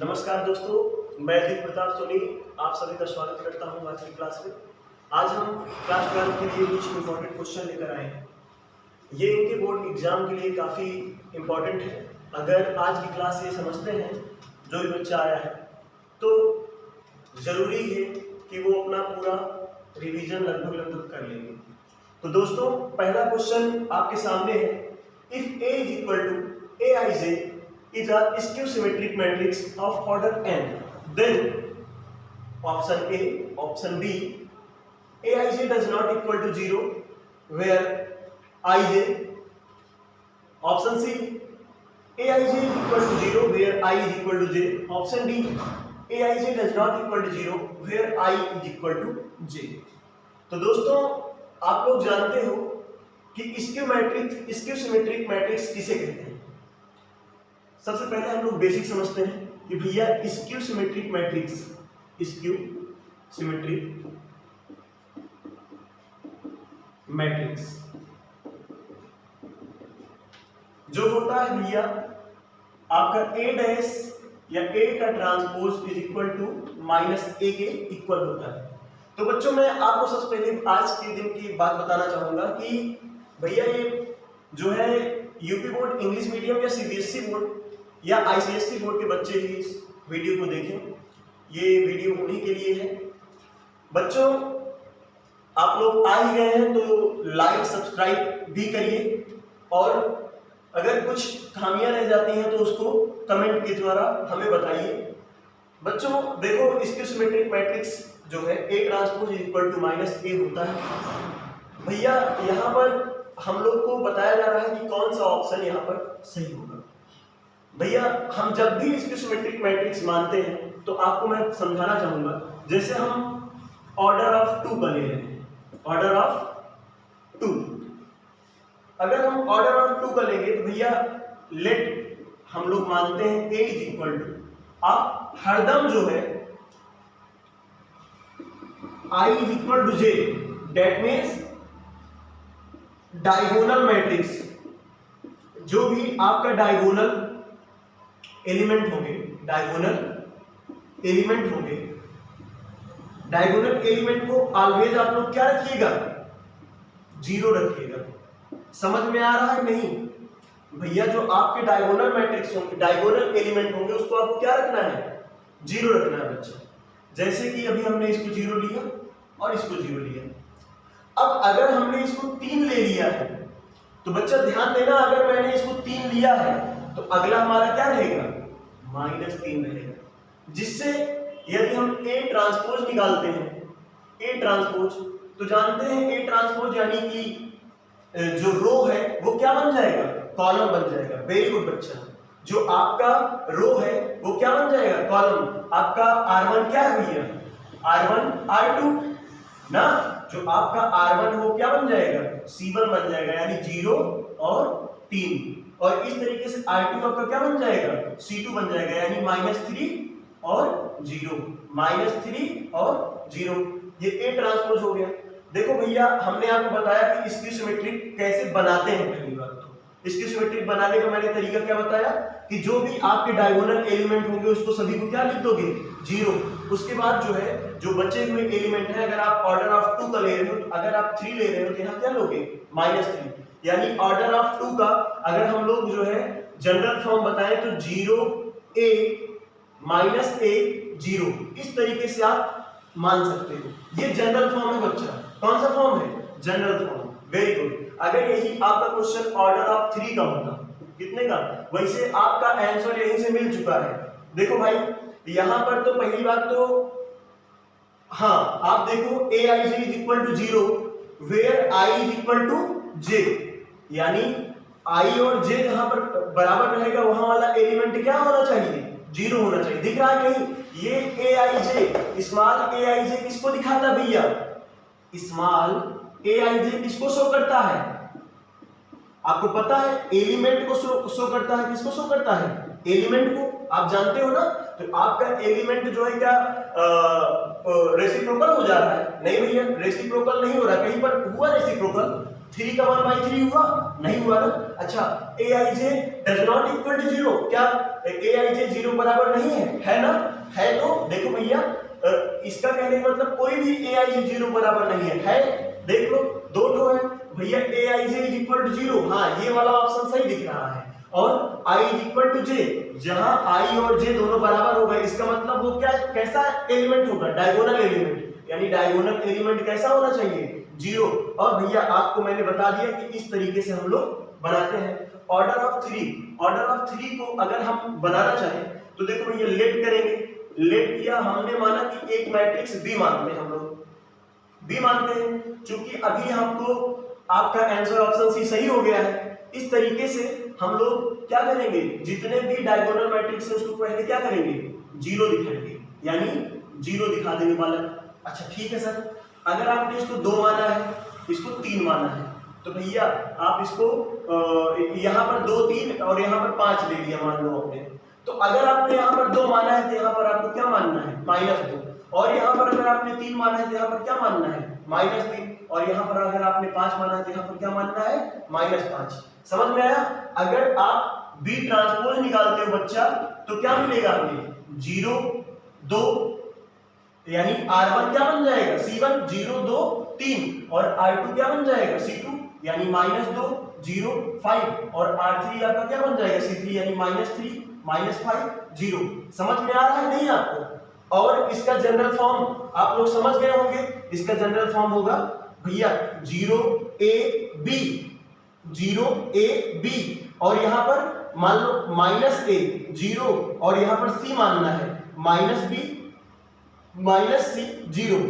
नमस्कार दोस्तों, मैं दीप प्रताप सोनी आप सभी का स्वागत करता हूं आज की क्लास में। आज हम क्लास 12 के लिए कुछ इम्पोर्टेंट क्वेश्चन लेकर आए हैं। ये इनके बोर्ड एग्जाम के लिए काफ़ी इम्पोर्टेंट है। अगर आज की क्लास ये समझते हैं जो भी बच्चा आया है तो ज़रूरी है कि वो अपना पूरा रिवीजन लगभग कर लेंगे। तो दोस्तों, पहला क्वेश्चन आपके सामने है। If A is equal to A I J is a skew symmetric matrix of order n, then option A, option B, Aij does not equal to 0 where Ij, option C, Aij is equal to 0 where I is equal to j, option D, Aij does not equal to 0 where I is equal to j। तो दोस्तों, आप लोग जानते हो कि skew symmetric matrix किसे कहते हैं। सबसे पहले हम लोग बेसिक समझते हैं कि भैया स्क्यू सिमेट्रिक मैट्रिक्स जो होता है भैया आपका A डैश या A का transpose is equal to minus A के इक्वल होता है। तो बच्चों, मैं आपको सबसे पहले आज के दिन की बात बताना चाहूंगा कि भैया ये जो है यूपी बोर्ड इंग्लिश मीडियम या CBSE बोर्ड या ICSE बोर्ड के बच्चे ही इस वीडियो को देखें। ये वीडियो उन्हीं के लिए है। बच्चों, आप लोग आ ही गए हैं तो लाइक सब्सक्राइब भी करिए, और अगर कुछ खामियां रह जाती हैं तो उसको कमेंट के द्वारा हमें बताइए। बच्चों देखो, स्क्यू सिमेट्रिक मैट्रिक्स जो है A transpose is equal to minus A होता है। भैया यहाँ पर हम लोग को बताया जा रहा है कि कौन सा ऑप्शन यहाँ पर सही होगा। भैया हम जब भी स्क्यू सिमेट्रिक मैट्रिक्स मानते हैं तो आपको मैं समझाना चाहूंगा। जैसे हम ऑर्डर ऑफ 2 का ले रहे हैं, ऑर्डर ऑफ 2, अगर हम ऑर्डर ऑफ 2 का लेंगे तो भैया लेट हम लोग मानते हैं A इज इक्वल टू, आप हरदम जो है I is equal to J, that means diagonal matrix, जो भी आपका डायगोनल एलिमेंट होंगे, डायगोनल एलिमेंट को ऑलवेज आप लोग क्या रखिएगा, 0 रखिएगा। समझ में आ रहा है नहीं भैया? जो आपके डायगोनल मैट्रिक्स होंगे, डायगोनल एलिमेंट होंगे, उसको आपको क्या रखना है, 0 रखना है बच्चा। जैसे कि अभी हमने इसको 0 लिया और इसको 0 लिया। अब अगर हमने इसको 3 ले लिया है तो बच्चा ध्यान देना, अगर मैंने इसको 3 लिया है तो अगला हमारा क्या रहेगा, -3 रहेगा। जिससे यदि हम A ट्रांसपोज निकालते हैं, A ट्रांसपोज, तो जानते हैं A ट्रांसपोज यानी कि जो रो है वो क्या बन जाएगा, कॉलम बन जाएगा। वेरी गुड बच्चा, जो आपका रो है वो क्या बन जाएगा, कॉलम। आपका R1 क्या है भैया, R1 R2 ना, जो आपका R1 हो क्या बन जाएगा, C1 बन जाएगा, यानी 0 और 3। और इस तरीके से R2 आपका क्या बन जाएगा, C2 बन जाएगा, यानी -3 और 0, -3 और 0। ये A ट्रांसपोज हो गया। देखो भैया, हमने आपको बताया कि स्क्यू सिमेट्रिक कैसे बनाते हैं। पहली बात तो स्क्यू सिमेट्रिक बनाने का मैंने तरीका क्या बताया कि जो भी आपके डायगोनल एलिमेंट होंगे उसको सभी को क्या लिख दोगे, 0। उसके बाद जो है जो बचे हुए एलिमेंट है, अगर आप ऑर्डर ऑफ 2 का ले रहे हो, तो अगर आप 3 ले रहे हो तो यहाँ क्या लोगे, -3। यानी ऑर्डर ऑफ 2 का अगर हम लोग जो है जनरल फॉर्म बताएं तो 0A -A 0, इस तरीके से आप मान सकते हो। ये जनरल फॉर्म है बच्चा। कौन सा फॉर्म है, जनरल फॉर्म। Very good. अगर यही आपका क्वेश्चन ऑर्डर ऑफ 3 का होता, कितने का, वैसे आपका आंसर यहीं से मिल चुका है। देखो भाई, यहां पर तो पहली बात तो हाँ, आप देखो Aij is equal to 0 where I is equal to J, यानी I और J जहां पर बराबर रहेगा वहां वाला एलिमेंट क्या होना चाहिए, 0 होना चाहिए। दिख रहा है कहीं, ये Aij, स्मॉल Aij किसको दिखाता भैया, स्मॉल Aij किसको शो करता है, आपको पता है, एलिमेंट को शो करता है। किसको शो करता है, एलिमेंट को, आप जानते हो ना। तो आपका एलिमेंट जो है क्या रेसिप्रोकल हो जा रहा है, नहीं भैया रेसिप्रोकल नहीं हो रहा। कहीं पर हुआ रेसिप्रोकल, 3 का 1/3 हुआ, नहीं हुआ ना। अच्छा, Aij does not equal to 0, क्या aij 0 बराबर नहीं है ना? है तो देखो भैया इसका कहने का मतलब कोई भी aij 0 बराबर नहीं है, देख लो दो ठो है भैया, aij = 0, हाँ ये वाला ऑप्शन सही दिख रहा है, और i = j, जहां i और j दोनों बराबर हो गए, इसका मतलब वो क्या कैसा एलिमेंट होगा? डायगोनल एलिमेंट, यानी डायगोनल एलिमेंट कैसा होना चाहिए? 0। और भैया आपको मैंने बता दिया कि इस तरीके से हम लोग बनाते हैं ऑर्डर ऑफ 3 को अगर हम बनाना चाहें तो देखो भैया लेट करेंगे, लेट किया हमने, माना कि एक मैट्रिक्स B मानते हैं, हम लोग B मानते हैं, क्योंकि अभी हमको आपका आंसर ऑप्शन सी सही हो गया है। इस तरीके से हम लोग क्या करेंगे, जितने भी डायगोनल मैट्रिक्स है उसको पहले क्या करेंगे? 0 दिखाएंगे, यानी 0 दिखा देंगे बालक। अच्छा ठीक है सर, अगर आपने इसको 2 माना है, इसको 3 माना है, तो भैया आप इसको यहाँ पर 2 3 और यहाँ पर 5 ले लिया मान लो आपने, तो अगर आपने यहाँ पर 2 माना है तो यहाँ पर आपको क्या मानना है? -2, और यहाँ पर अगर आपने 3 माना है तो यहाँ पर क्या मानना है? -3, और यहाँ पर अगर आपने 5 माना है तो यहाँ पर क्या मानना है? -5। समझ में आया? अगर आप B ट्रांसपोज निकालते हो बच्चा तो क्या मिलेगा हमें? 0 2, यानी R1 क्या बन जाएगा? C1 0 2 3, और R2 क्या बन जाएगा? C2 यानी -2 0 5, और R3 आपका क्या बन जाएगा? C3 यानी -3 -5 0। समझ में आ रहा है नहीं आपको? और इसका जनरल फॉर्म आप लोग समझ गए होंगे, इसका जनरल फॉर्म होगा भैया 0ab 0ab, और यहाँ पर मान लो -a 0, और यहाँ पर c मानना है -b -c 0।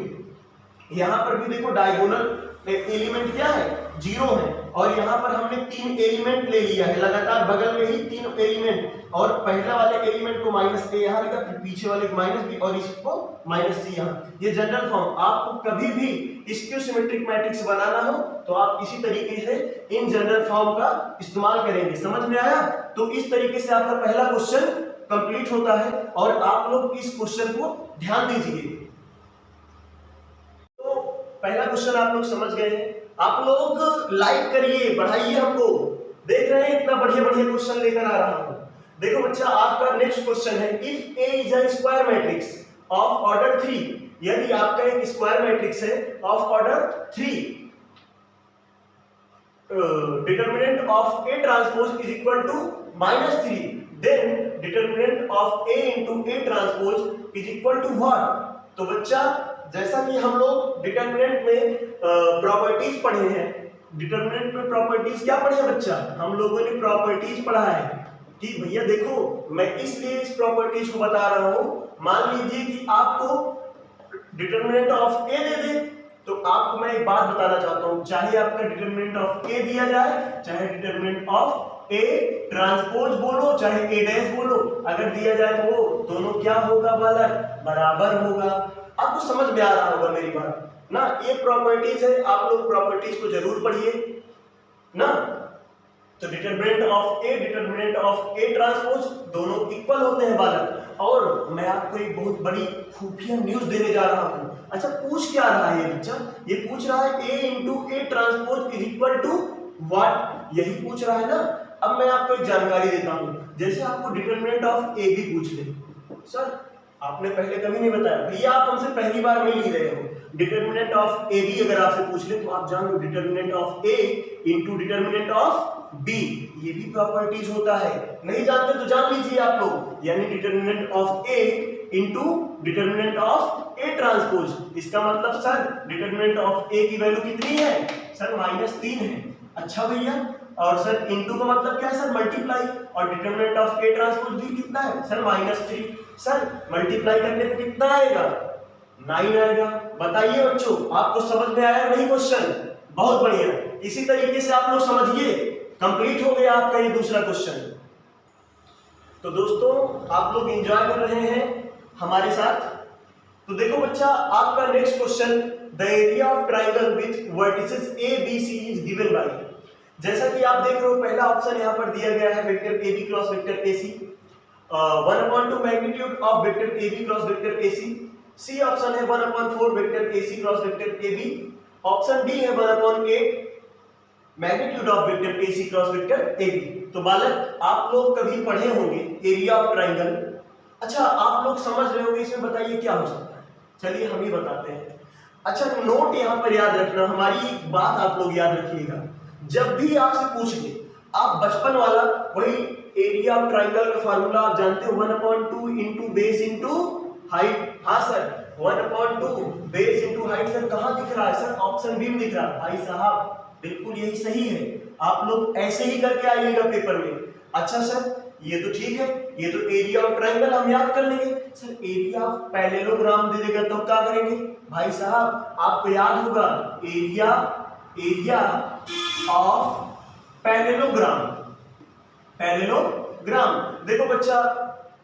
यहाँ पर भी देखो डायगोनल एलिमेंट क्या है? 0 है, और यहाँ पर हमने 3 एलिमेंट ले लिया है लगातार, बगल में ही 3 एलिमेंट, और पहला वाले एलिमेंट को -a यहाँ लिखा, फिर पीछे वाले को -b और इसको -c यहाँ। ये जनरल फॉर्म, आपको कभी भी स्क्यू सिमेट्रिक मैट्रिक्स बनाना हो तो आप इसी तरीके से इन जनरल फॉर्म का इस्तेमाल करेंगे। समझ में आया? तो इस तरीके से आपका पहला क्वेश्चन कंप्लीट होता है, और आप लोग इस क्वेश्चन को ध्यान दीजिए। तो पहला क्वेश्चन आप लोग समझ गए हैं, आप लोग लाइक करिए, बढ़ाइए हमको, देख रहे हैं इतना बढ़िया बढ़िया क्वेश्चन लेकर आ रहा हूं। देखो बच्चा आपका नेक्स्ट क्वेश्चन है, if A is a square matrix of order 3, यदि आपका एक स्क्वायर मैट्रिक्स है of order 3, determinant of A transpose is equal to -3, then determinant of A into A transpose is equal to what? तो बच्चा जैसा कि हम लोग डिटरमिनेंट में प्रॉपर्टीज पढ़े हैं, डिटरमिनेंट में प्रॉपर्टीज क्या पढ़े हैं बच्चा? हम लोगों ने प्रॉपर्टीज पढ़ा है कि भैया देखो मैं इसलिए इस प्रॉपर्टीज को बता रहा हूं, मान लीजिए कि आपको डिटरमिनेंट ऑफ A दे दे, तो आपको मैं एक बात बताना चाहता हूं, चाहे आपका डिटरमिनेंट ऑफ A दिया जाए, चाहे डिटरमिनेंट ऑफ A ट्रांसपोज बोलो, चाहे A डैश बोलो, अगर दिया जाए तो वो दोनों क्या होगा बालक? बराबर होगा। आपको समझ में आ रहा होगा मेरी बात ना? ये प्रॉपर्टीज है, आप लोग प्रॉपर्टीज को जरूर पढ़िए ना। तो determinant of A determinant of A transpose दोनों इक्वल होते हैं बालक। और मैं आपको एक बहुत बड़ी खुफिया न्यूज देने जा रहा हूं। अच्छा पूछ क्या रहा है ये बच्चा? ये पूछ रहा है A into A transpose is equal to what? यही पूछ रहा है ना। अब मैं आपको एक जानकारी देता हूं, जैसे आपको डिटरमिनेंट ऑफ A भी पूछ ले, सर आपने पहले कभी नहीं बताया, भैया आप हमसे पहली बार मिल ही रहे हो, डिटरमिनेंट ऑफ A भी अगर आपसे पूछ ले तो आप जान लो determinant of A into determinant of B, ये भी प्रॉपर्टीज होता है। नहीं जानते तो जान लीजिए आप लोग, यानी determinant of A into determinant of A transpose. इसका मतलब सर डिटरमिनेंट ऑफ A की वैल्यू कितनी है? सर -3 है। अच्छा भैया, और सर इनटू का मतलब क्या है सर? मल्टीप्लाई, और डिटरमिनेंट ऑफ A ट्रांसपोज भी कितना है सर? -3। सर मल्टीप्लाई करने पे कितना आएगा? 9 आएगा। बताइए बच्चों आपको समझ में आया नहीं क्वेश्चन? बहुत बढ़िया, इसी तरीके से आप लोग समझिए, कंप्लीट हो गया आपका ये दूसरा क्वेश्चन। तो दोस्तों आप लोग एंजॉय कर रहे हैं हमारे साथ। तो देखो बच्चा आपका next question, the area of triangle with vertices A B C is given by. जैसा कि आप देख रहे हो पहला ऑप्शन यहाँ पर दिया गया है vector AB cross vector AC, 1/2 magnitude of vector AB cross vector AC। C option है 1/4 vector AC cross vector AB। Option D है 1/8 magnitude of vector AC cross vector AB। तो बालक आप लोग कभी पढ़े होंगे एरिया ऑफ ट्राइंगल। अच्छा आप लोग समझ रहे होंगे इसमें बताइए क्या हो सकता है, चलिए हम ही बताते हैं। अच्छा नोट यहाँ पर याद रखना, हमारी एक बात आप लोग याद रखिएगा, जब भी आपसे पूछ ले आप बचपन वाला वही एरिया ऑफ ट्राइंगल का फार्मूला आप जानते हो 1/2 इंटू बेस इंटू हाइट। हाँ sir 1/2 base into height. Sir कहाँ दिख रहा है सर, ऑप्शन बी में दिख रहा है। भाई साहब बिल्कुल यही सही है, आप लोग ऐसे ही करके आइएगा पेपर में। अच्छा सर ये तो ठीक है, ये तो एरिया ऑफ ट्राइंगल हम याद कर लेंगे। सर एरिया ऑफ पैरेललोग्राम दे देगा तो क्या करेंगे? भाई साहब आपको याद होगा एरिया ऑफ पैरेललोग्राम। पैरेललोग्राम देखो बच्चा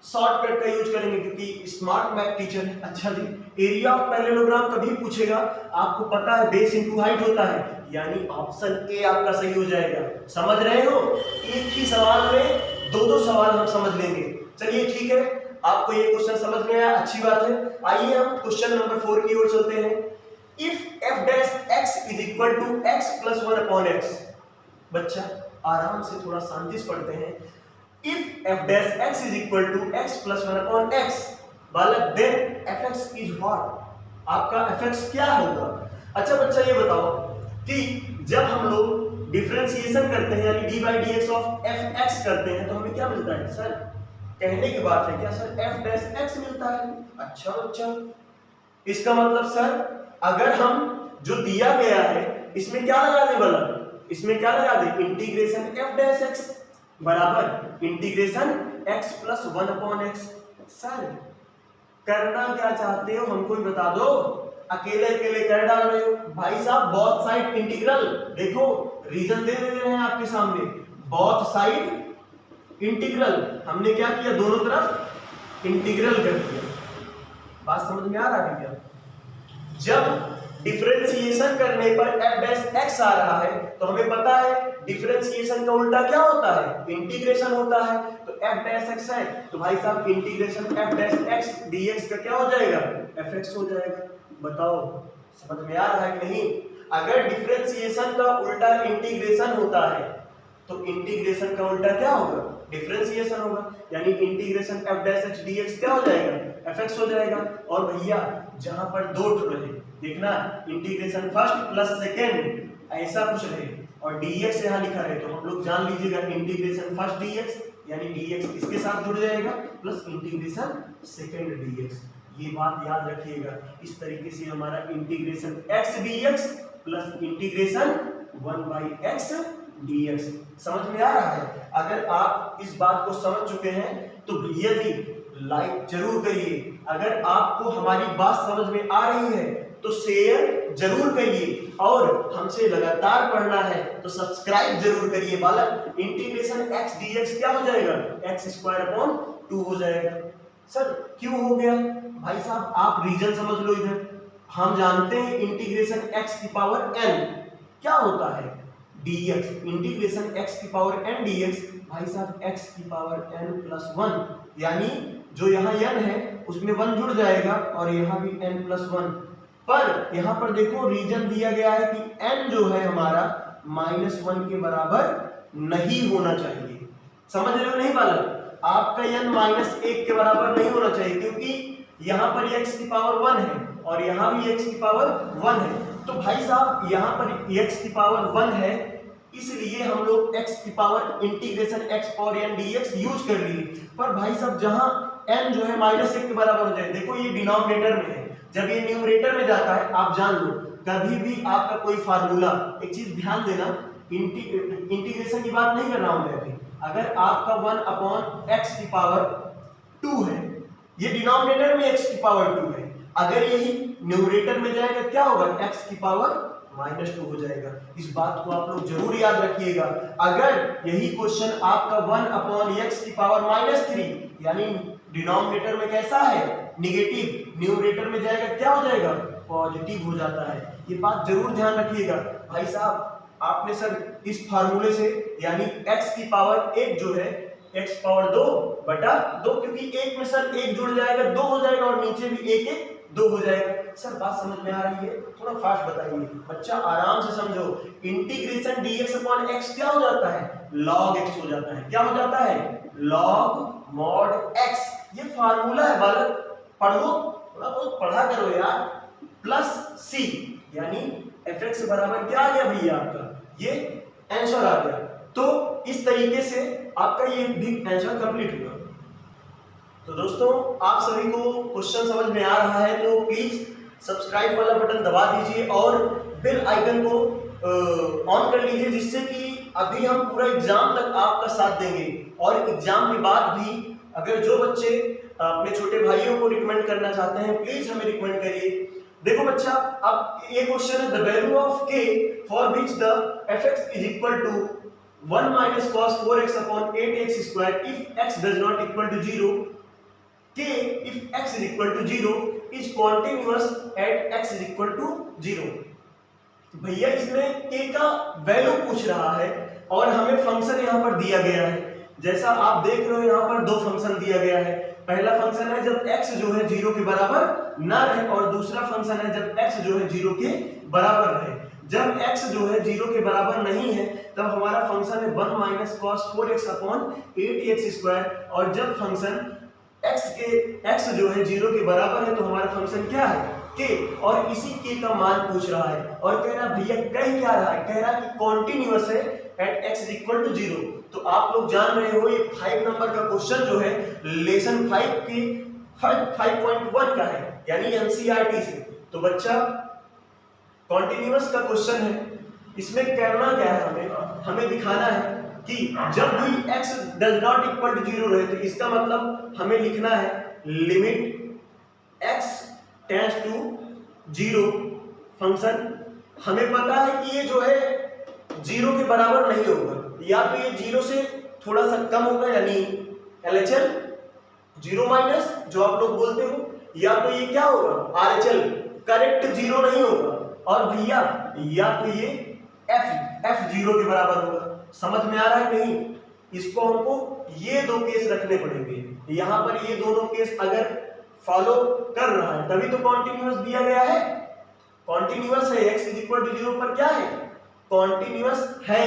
शॉर्टकट का यूज करेंगे क्योंकि स्मार्ट मैथ टीचर है। अच्छा जी एरिया ऑफ पैरेललोग्राम कभी पूछेगा आपको पता है बेस इंटू हाइट होता है, यानी ऑप्शन ए आपका सही हो जाएगा। समझ रहे हो, एक ही सवाल में दो सवाल हम समझ लेंगे। चलिए ठीक है, आपको ये क्वेश्चन समझ में आया, अच्छी बात है। आइए हम क्वेश्चन नंबर 4 की ओर चलते हैं। If f dash x is equal to x plus 1 upon x। बच्चा आराम से थोड़ा शांति से पढ़ते हैं। If f dash x is equal to x plus 1 upon x बालक देन fx इज व्हाट? आपका fx क्या होगा? अच्छा बच्चा ये बताओ कि जब हम लोग डिफरेंशिएशन करते हैं यानी d by dx of fx करते हैं तो हमें क्या मिलता है? सर कहने की बात है क्या सर f डैश x मिलता है। अच्छा बच्चा इसका मतलब सर अगर हम जो दिया गया है इसमें क्या लगा दे वाला, इसमें क्या लगा दे इंटीग्रेशन f डैश x बराबर integration x plus 1 upon x। Sir करना क्या चाहते हो हमको ही बता दो, अकेले अकेले कर डाल रहे हो। भाई साहब बोथ साइड इंटीग्रल, देखो रीजन दे रहे हैं आपके सामने, बोथ साइड इंटीग्रल। हमने क्या किया, दोनों तरफ इंटीग्रल कर दिया। बात समझ में आ रहा है क्या? जब डिफरेंशिएशन करने पर f डैश x आ रहा है तो हमें पता है डिफरेंशिएशन का उल्टा क्या होता है, इंटीग्रेशन होता है। तो f डैश x है तो भाई साहब integration f dash x dx का क्या हो जाएगा, fx हो जाएगा। बताओ समझ में आ रहा है कि नहीं? अगर डिफरेंशिएशन का उल्टा इंटीग्रेशन होता है तो इंटीग्रेशन का उल्टा क्या होगा, डिफरेंशिएशन होगा, यानी integration f dash x dx क्या हो जाएगा, fx हो जाएगा। और भैया जहां पर दो टू रहे देखना इंटीग्रेशन फर्स्ट प्लस सेकेंड ऐसा कुछ रहे और dx यहां लिखा रहे तो हम लोग जान लीजिएगा इंटीग्रेशन फर्स्ट dx यानी dx इसके साथ जुड़ जाएगा प्लस इंटीग्रेशन सेकेंड dx। ये बात याद रखिएगा। इस तरीके से हमारा integration x dx plus integration 1/x dx समझ में आ रहा है। अगर आप इस बात को समझ चुके हैं तो भैया जी लाइक जरूर करिए। अगर आपको हमारी बात समझ में आ रही है तो शेयर जरूर करिए और हमसे लगातार पढ़ना है तो सब्सक्राइब जरूर करिए। बालक इंटीग्रेशन x dx क्या हो जाएगा, x² 2 हो जाएगा। सर क्यों हो गया? भाई साहब आप रीजन समझ लो इधर। हम जानते हैं इंटीग्रेशन x की पावर n क्या होता है, dx। इंटीग्रेशन x की पावर n dx भाई साहब x की पावर n प्लस 1 यानी जो यहाँ n है उसमें 1 जुड़ जाएगा और यहाँ भी n प्लस 1। पर यहाँ पर देखो रीजन दिया गया है कि n जो है हमारा -1 के बराबर नहीं होना चाहिए। समझ रहे हो नहीं बालक? आपका n -1 के बराबर नहीं होना चाहिए क्योंकि यहाँ पर x की पावर 1 है और यहाँ भी x की पावर 1 है। तो भाई साहब यहाँ पर x की पावर 1 है इसलिए हम लोग x की power integration x power n dx use कर लिए। पर भाई साहब जहाँ n जो है -1 के बराबर हो जाए, देखो ये डिनोमिनेटर में है, जब ये न्यूमरेटर में जाता है आप जान लो कभी भी आपका कोई फार्मूला, एक चीज ध्यान देना इंटीग्रेशन की बात नहीं कर रहा हूं मैं अभी। अगर आपका 1/x की पावर 2 है, ये डिनोमिनेटर में x की पावर 2 है, अगर यही न्यूमरेटर में जाएगा क्या होगा, x की पावर -2 हो जाएगा। इस बात को आप लोग जरूर याद रखिएगा। अगर यही क्वेश्चन आपका 1/x की पावर -3 यानी डिनोमिनेटर में कैसा है, नेगेटिव, न्यूमरेटर में जाएगा क्या हो जाएगा, पॉजिटिव हो जाता है। ये बात जरूर ध्यान रखिएगा। भाई साहब आपने सर इस फार्मूले से यानी x की पावर 1 जो है x पावर 2/2 क्योंकि 1 में सर 1 जुड़ जाएगा 2 हो जाएगा और नीचे भी 1 2 हो जाएगा। सर बात समझ में आ रही है? थोड़ा फास्ट बताइए बच्चा, आराम से समझो। इंटीग्रेशन dx अपॉन x क्या हो जाता है, log x हो जाता है। क्या हो जाता है? log mod x। ये फार्मूला है बालक, पढ़ो, थोड़ा बहुत पढ़ा करो यार। प्लस c यानी fx बराबर क्या आ गया भैया आपका? ये आंसर आ गया। तो इस तरीके से आपका ये भी आंसर कंप्लीट हुआ। तो दोस्तों आप सभी को क्वेश्चन समझ में आ रहा है तो प्लीज सब्सक्राइब वाला बटन दबा दीजिए और बेल आइकन को ऑन कर लीजिए, जिससे कि अभी हम पूरा एग्जाम तक आपका साथ देंगे। और एग्जाम के बाद भी अगर जो बच्चे अपने छोटे भाइयों को रिकमेंड करना चाहते हैं प्लीज हमें रिकमेंड करिए। देखो बच्चा, अब ये क्वेश्चन है the value of k for which the fx is equal to 1 minus cos 4x upon 8x square if x does not equal to 0, k if x is equal to 0 is continuous at x is equal to 0। भैया इसमें k का value पूछ रहा है और हमें function यहाँ पर दिया गया है। जैसा आप देख रहे हो यहाँ पर दो फंक्शन दिया गया है। पहला फंक्शन है जब x जो है 0 के बराबर ना रहे और दूसरा फंक्शन है जब x जो है 0 के बराबर रहे। जब x जो है 0 के बराबर नहीं है तब हमारा फंक्शन है 1 minus cos 4x upon 8x square, और जब फंक्शन x जो है 0 के बराबर है तो हमारा फंक्शन क्या है? k, और इसी k का मान पूछ रहा है और कह रहा भैया कह क्या रहा है? कह रहा है कि कॉन्टिन्यूअस है eight x is equal to 0। तो आप लोग जान रहे हो ये 5 नंबर का क्वेश्चन जो है लेसन 5 के 5.1 का है यानी एनसीईआरटी से। तो बच्चा कॉन्टिन्यूअस का क्वेश्चन है, इसमें करना क्या है? हमें दिखाना है कि जब भी x does not equal to 0 रहे तो इसका मतलब हमें लिखना है लिमिट x टेंड्स टू 0 फंक्शन। हमें पता है कि ये जो है 0 के बराबर नहीं होगा, या तो ये 0 से थोड़ा सा कम होगा यानी LHL 0 माइनस जो आप लोग बोलते हो, या तो ये क्या होगा RHL करेक्ट 0 नहीं होगा, और भैया या तो ये f 0 के बराबर होगा। समझ में आ रहा है नहीं? इसको हमको ये दो केस रखने पड़ेंगे। यहाँ पर ये दोनों केस अगर फॉलो कर रहा है तभी तो कॉन्टिन्यूअस दिया गया है। कॉन्टिन्यूअस है x इज इक्वल टू 0 पर क्या है? कॉन्टिन्यूअस है,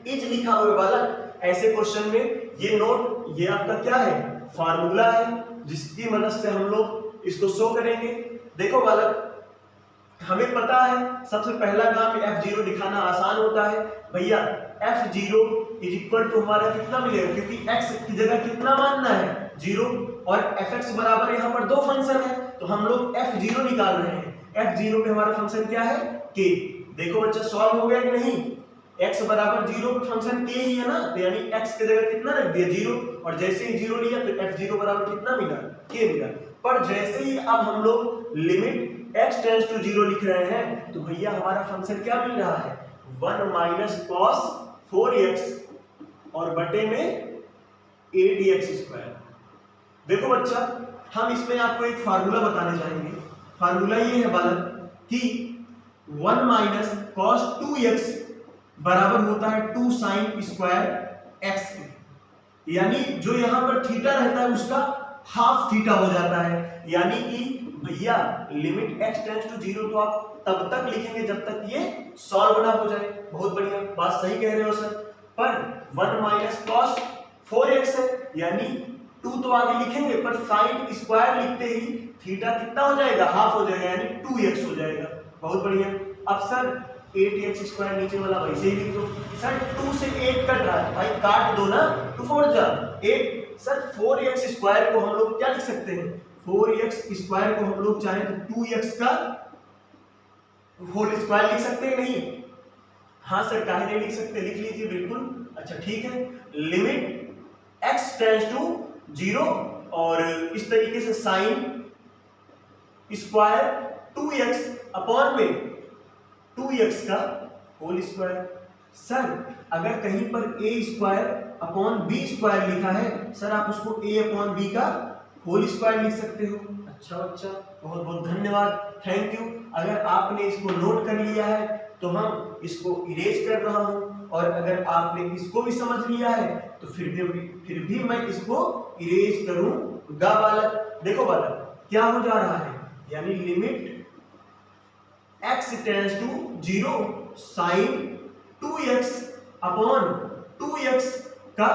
इज लिखा हुआ है बालक। ऐसे क्वेश्चन में ये नोट, ये आपका क्या है? फार्मूला है जिसकी मदद से हम लोग इसको शो करेंगे। देखो बालक, हमें पता है सबसे पहला काम f0 दिखाना आसान होता है। भैया f0 इज इक्वल टू हमारा कितना मिलेगा, क्योंकि x की जगह कितना मानना है? 0, और fx बराबर यहाँ पर दो फंक्शन है तो हम लोग f0 निकाल रहे हैं। f0 पे हमारा फंक्शन क्या है? k। देखो बच्चा सॉल्व हो गया कि नहीं? x बराबर 0 पे फंक्शन k ही है ना, तो यानी x की जगह कितना रख दिया? 0, और जैसे ही 0 लिया तो f0 बराबर कितना मिला? k मिला। पर जैसे ही अब हम लोग लिमिट x टेंड्स टू 0 लिख रहे हैं तो भैया हमारा फंक्शन क्या मिल रहा है? 1 minus cos 4x और बटे में 8x स्क्वायर। देखो बच्चा, हम इसमें आपको एक फार्मूला बताने चाहेंगे। फार्मूला ये है बालक कि 1 minus cos 2x बराबर होता है 2 sin स्क्वायर x, यानी जो यहाँ पर थीटा रहता है उसका हाफ थीटा हो जाता है। यानी कि भैया लिमिट x टेंड्स टू 0 तो आप तब तक लिखेंगे जब तक ये सॉल्व ना हो जाए। बहुत बढ़िया बात, सही कह रहे हो सर। पर 1 minus cos 4x है यानी 2 तो आगे लिखेंगे, पर sin स्क्वायर लिखते ही थीटा कितना हो जाएगा? हाफ हो जाएगा यानी 2x हो जाएगा। बहुत बढ़िया। अब सर 8x स्क्वायर नीचे वाला वैसे ही लिख दो। सर 2 से 8 कट रहा है, भाई काट दो ना, 2 4 जा 8। सर 4x स्क्वायर को हम लोग क्या लिख सकते हैं? 4x स्क्वायर को हम लोग चाहें तो 2x का होल स्क्वायर लिख सकते हैं नहीं? हाँ सर, काहे नहीं लिख सकते? लिख लीजिए बिल्कुल। अच्छा ठीक है, लिमिट x टेंड्स टू 0 और इस तरीके से साइन स्क्वायर 2x अपॉन में 2x का होल स्क्वायर। सर अगर कहीं पर a square upon b square लिखा है सर, आप उसको a अपॉन b का होल स्क्वायर लिख सकते हो। अच्छा बच्चा, बहुत बहुत धन्यवाद, थैंक यू। अगर आपने इसको नोट कर लिया है तो हम इसको इरेज कर रहा हूं, और अगर आपने इसको भी समझ लिया है तो फिर भी मैं इसको इरेज करूंगा बालक। देखो बालक क्या हो जा रहा है, यानी limit x tends to 0 sin 2x upon 2x का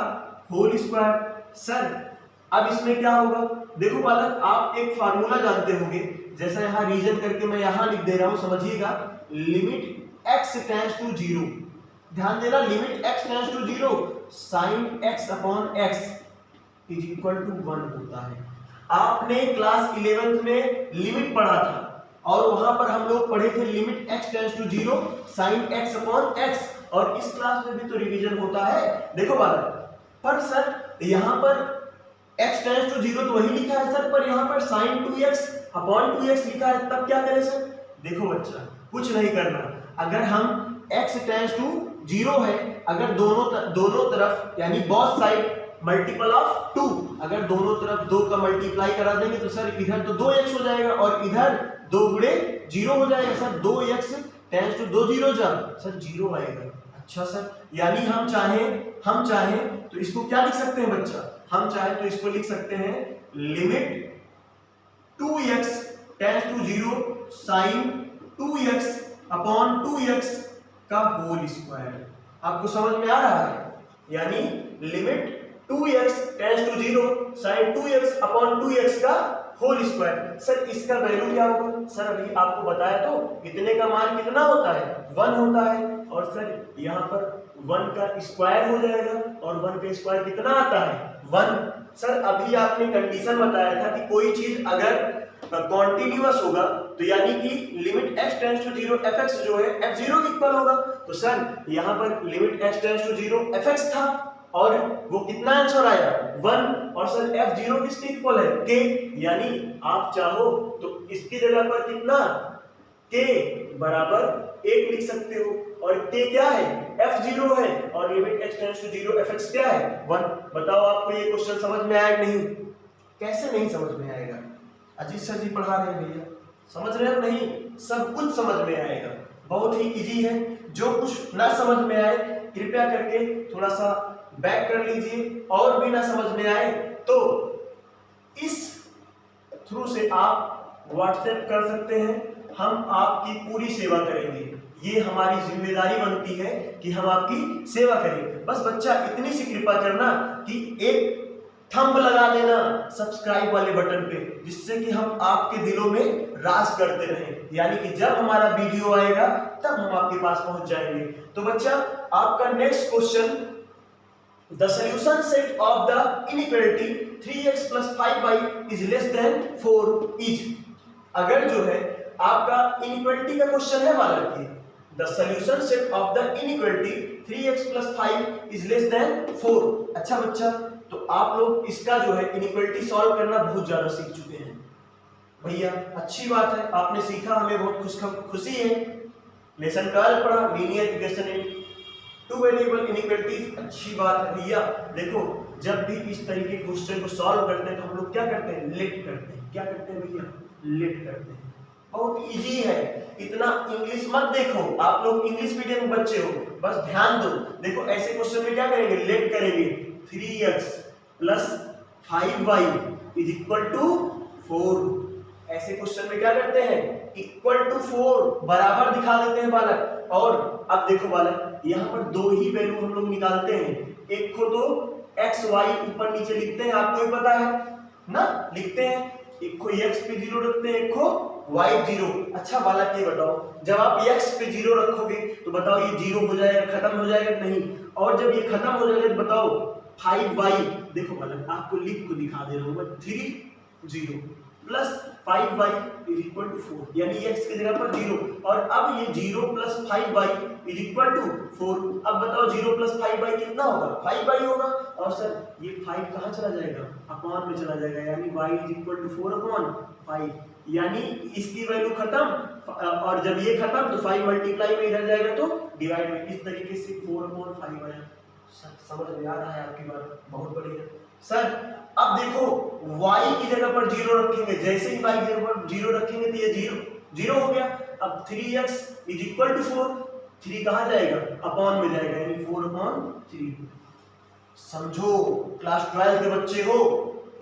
होल स्क्वायर। सर अब इसमें क्या होगा, देखो बालक आप एक फार्मूला जानते होंगे, जैसा यहाँ रीजन करके मैं यहाँ लिख दे रहा हूँ, समझिएगा। लिमिट x टेंड्स टू 0, ध्यान देना, limit x tends to 0 sin x upon x is equal to 1 होता है। आपने क्लास 11th में लिमिट पढ़ा था और वहां पर हम लोग पढ़े थे limit x tends to 0 sin x upon x, और इस क्लास में भी तो रिवीजन होता है। देखो बालक, पर सर यहाँ पर x टेंड्स टू 0 तो वही लिखा है सर, पर यहाँ पर sin 2x अपॉन 2x लिखा है, तब क्या करें सर? देखो बच्चा, कुछ नहीं करना, अगर हम x टेंड्स टू 0 है, अगर दोनों तरफ यानी बोथ साइड मल्टीपल ऑफ 2, अगर दोनों तरफ 2 का मल्टीप्लाई करा देंगे तो सर इधर तो 2x हो जाएगा और इधर 2 गुणे 0 हो जाएगा सर। 2x टेंड्स टू 2 0 जा सर 0 आएगा। अच्छा सर, यानी हम चाहें तो इसको क्या लिख सकते हैं बच्चा? हम चाहे तो इसको लिख सकते हैं limit 2x tends to 0 sin 2x upon 2x का होल स्क्वायर। आपको समझ में आ रहा है? यानी limit 2x tends to 0 sin 2x upon 2x का होल स्क्वायर। सर इसका वैल्यू क्या होगा? सर अभी आपको बताया तो, इतने का मान कितना होता है? 1 होता है, और सर यहाँ पर 1 का स्क्वायर हो जाएगा, और 1 का स्क्वायर कितना आता है? 1। सर अभी आपने कंडीशन बताया था कि कोई चीज अगर कॉन्टिन्यूअस होगा तो यानी कि limit x tends to 0 fx जो है f0 के इक्वल होगा। तो सर यहाँ पर limit x tends to 0 fx था, और वो कितना आंसर आया? 1, और सर f0 किसके इक्वल है? k, यानी आप चाहो तो इसकी जगह पर कितना k बराबर 1 लिख सकते हो, और k क्या है? f0 है, और limit x tends to 0 fx क्या है? 1। बताओ आपको ये क्वेश्चन समझ में आया नहीं? कैसे नहीं समझ में आएगा? अजीत सर जी पढ़ा रहे हैं भैया, समझ रहे हो नहीं? सब कुछ समझ में आएगा, बहुत ही इजी है। जो कुछ ना समझ में आए कृपया करके थोड़ा सा बैक कर लीजिए, और भी ना समझ में आए तो इस थ्रू से आप व्हाट्सएप कर सकते हैं, हम आपकी पूरी सेवा करेंगे। ये हमारी जिम्मेदारी बनती है कि हम आपकी सेवा करें। बस बच्चा इतनी सी कृपा करना कि एक थंब लगा देना सब्सक्राइब वाले बटन पे, जिससे कि हम आपके दिलों में राज करते रहें, यानी कि जब हमारा वीडियो आएगा तब हम आपके पास पहुंच जाएंगे। तो बच्चा आपका next question, the solution set of the inequality 3x + 5y is less than 4 is. अगर जो है आपका इनइक्वालिटी का क्वेश्चन है बालक ये, the solution set of the inequality 3x + 5 is less than 4। अच्छा बच्चा, तो आप लोग इसका जो है इनइक्वालिटी सॉल्व करना बहुत ज्यादा सीख चुके हैं भैया, अच्छी बात है, आपने सीखा, हमें बहुत खुशी है। लेसन 12 पढ़ा, linear equation in 2 variable inequalities, अच्छी बात है भैया। देखो जब भी इस तरीके के क्वेश्चन को सॉल्व करते हैं तो हम लोग क्या करते हैं? लेट करते हैं। क्या करते हैं भैया? लेट करते हैं। बहुत इजी है, इतना इंग्लिश मत देखो, आप लोग इंग्लिश मीडियम बच्चे हो, बस ध्यान दो। देखो ऐसे क्वेश्चन में क्या करेंगे? लेट करेंगे। 3x + 5y = 4। ऐसे क्वेश्चन में क्या करते हैं? = 4 बराबर दिखा देते हैं बालक। और अब देखो बालक, यहाँ पर 2 ही वैल्यू हम लोग निकालते हैं, एक को तो x y ऊपर नीचे लिखते हैं, आपको ही पता है ना, लिखते हैं, एक को x पे 0 रखते हैं, एक को y 0। अच्छा बालक ये बताओ, जब आप x पे 0 रखोगे तो बताओ ये 0 हो जाएगा, खत्म हो जाएगा? नहीं। और जब ये खत्म हो जाएगा तो बताओ 5y, देखो बालक आपको लिख को दिखा दे रहा हूं मैं, 3 0 + 5y = 4, यानी x की जगह पर 0, और अब ये 0 + 5y = 4। अब बताओ 0 + 5y कितना होगा? 5y होगा, और सर ये 5 कहां चला जाएगा? अपॉन में चला जाएगा, यानी y = 4/5, यानी इसकी वैल्यू खत्म, और जब ये खत्म तो 5 मल्टीप्लाई में इधर जाएगा तो डिवाइड में, इस तरीके से 4/5 आया। समझ में आ रहा है आपकी बात? बहुत बढ़िया। सर अब देखो y की जगह पर 0 रखेंगे, जैसे ही y की जगह पर 0 रखेंगे तो ये 0 हो गया। अब 3x = 4, 3 कहां जाएगा? अपॉन में जाएगा, यानी 4/3। समझो, क्लास 12 के बच्चे हो,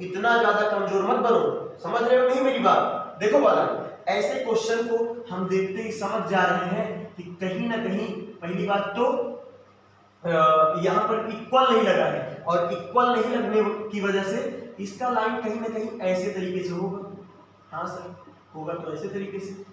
इतना ज्यादा कमजोर मत बनो। समझ रहे हो नहीं मेरी बात? देखो बालक, ऐसे क्वेश्चन को हम देखते ही समझ जा रहे हैं कि कहीं ना कहीं पहली बात तो यहाँ पर इक्वल नहीं लगा है, और इक्वल नहीं लगने की वजह से इसका लाइन कहीं ना कहीं ऐसे तरीके से होगा। हाँ सर, होगा तो ऐसे तरीके से।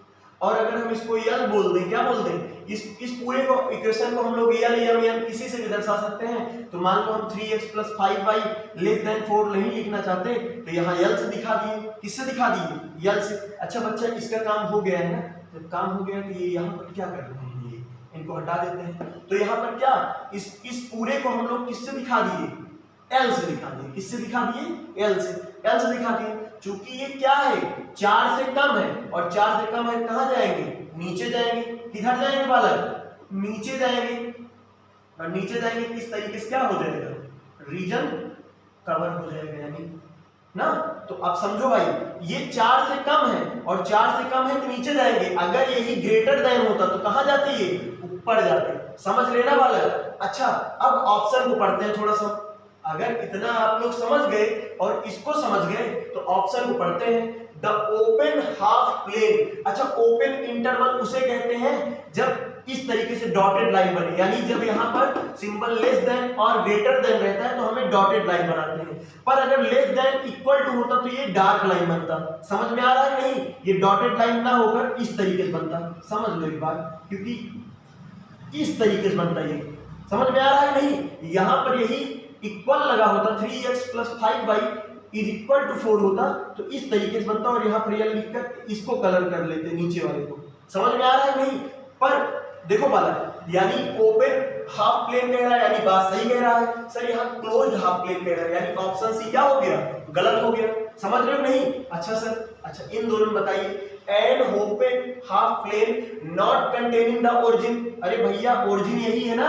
और अगर हम इसको यल बोल दें, क्या बोल दें, इस पूरे को इक्वेशन को हम लोग यल या यल किसी से भी दर्शा सकते हैं। तो मान लो हम 3x + 5y < 4 नहीं लिखना चाहते, तो यहाँ यल से दिखा दिए। किससे दिखा दिए? यल से। अच्छा बच्चा, इसका काम हो गया है ना। जब काम हो गया तो ये यहाँ पर क्या कर रहे हैं, ये इनको हटा देते हैं। तो यहाँ पर क्या, इस पूरे को हम लोग किससे दिखा दिए? एल से दिखा दिए। किससे दिखा दिए? एल से। एल से दिखा दिए। चूंकि ये क्या है, 4 से कम है, और 4 से कम है कहां जाएंगे? नीचे जाएंगे। किधर जाएंगे बालक? नीचे जाएंगे। और नीचे जाएंगे किस तरीके से क्या हो जाएगा? रीजन कवर हो जाएगा, यानी ना। तो अब समझो भाई, ये 4 से कम है, और 4 से कम है तो नीचे जाएंगे। अगर यही ग्रेटर देन होता तो कहां जाते? ये ऊपर जाते। समझ लेना बालक। अच्छा, अब ऑप्शन को पढ़ते हैं थोड़ा सा। अगर इतना आप लोग समझ गए और इसको समझ गए तो ऑप्शन को पढ़ते हैं। The open half plane. अच्छा, ओपन इंटरवल उसे कहते हैं जब इस तरीके से डॉटेड लाइन बने, यानी जब यहाँ पर सिंबल लेस देन और ग्रेटर देन रहता है तो हमें डॉटेड लाइन बनाते हैं। पर अगर लेस देन इक्वल टू होता तो ये डार्क लाइन बनता। समझ में आ रहा है नहीं? ये डॉटेड लाइन ना होकर इस तरीके से बनता। समझ लो एक बात, क्योंकि इस तरीके से बनता ये। समझ में आ रहा है नहीं? यहाँ पर यही इक्वल लगा होता, 3x + 5y = 4 होता तो इस तरीके से बनता, और यहाँ पर यल लिखकर इसको कलर कर लेते नीचे वाले को। समझ में आ रहा है नहीं? पर देखो बालक, यानी ओपन हाफ प्लेन कह रहा है, यानी बात सही कह रहा है सर। यहाँ क्लोज्ड हाफ प्लेन कह रहा है, यानी ऑप्शन सी क्या हो गया? गलत हो गया। समझ रहे हो नहीं? अच्छा सर, अच्छा इन दोनों में बताइए। And open half plane not containing the origin. अरे भैया, ओरिजिन यही है ना,